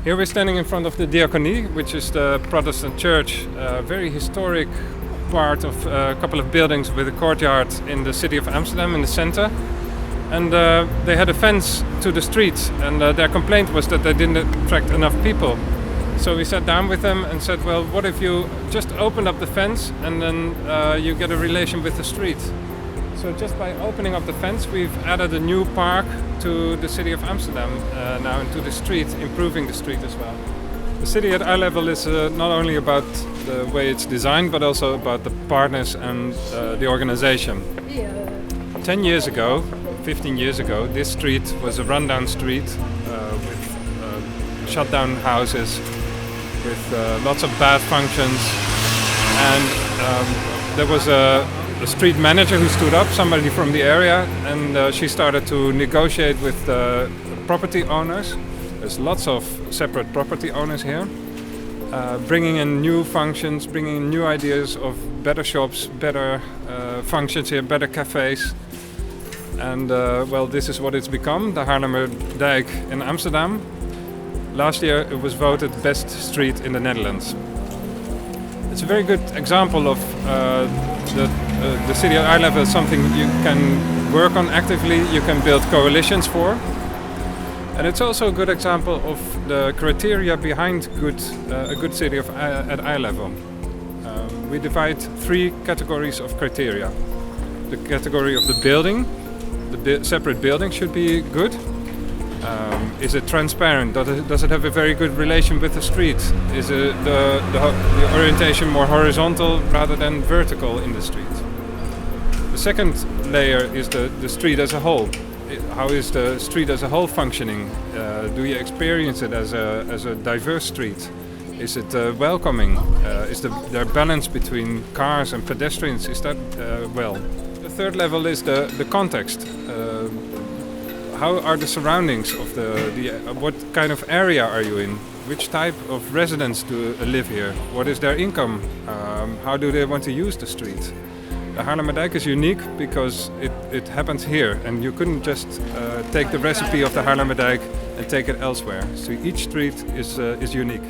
Here we're standing in front of the Diaconie, which is the Protestant church, a very historic part of a couple of buildings with a courtyard in the city of Amsterdam in the center. And they had a fence to the street, and their complaint was that they didn't attract enough people. So we sat down with them and said, well, what if you just open up the fence and then you get a relation with the street? So just by opening up the fence, we've added a new park to the city of Amsterdam now, and to the street, improving the street as well. The city at eye level is not only about the way it's designed, but also about the partners and the organization. 10 years ago, 15 years ago, this street was a rundown street with shut down houses, with lots of bad functions, and there was a street manager who stood up, somebody from the area, and she started to negotiate with property owners. There's lots of separate property owners here, bringing in new functions, bringing in new ideas of better shops, better functions here, better cafes. And well, this is what it's become, the Haarlemmerdijk in Amsterdam. Last year it was voted best street in the Netherlands. It's a very good example of the city at eye level is something you can work on actively, you can build coalitions for. And it's also a good example of the criteria behind a good city at eye level. We divide 3 categories of criteria. The category of the building, the separate building should be good. Is it transparent? Does it have a very good relation with the street? Is the orientation more horizontal rather than vertical in the street? The second layer is the street as a whole. How is the street as a whole functioning? Do you experience it as a diverse street? Is it welcoming? Is there balance between cars and pedestrians? Is that well? The third level is the context. How are the surroundings of what kind of area are you in? Which type of residents do live here? What is their income? How do they want to use the street? The Haarlemmerdijk is unique because it happens here, and you couldn't just take the recipe of the Haarlemmerdijk and take it elsewhere. So each street is unique.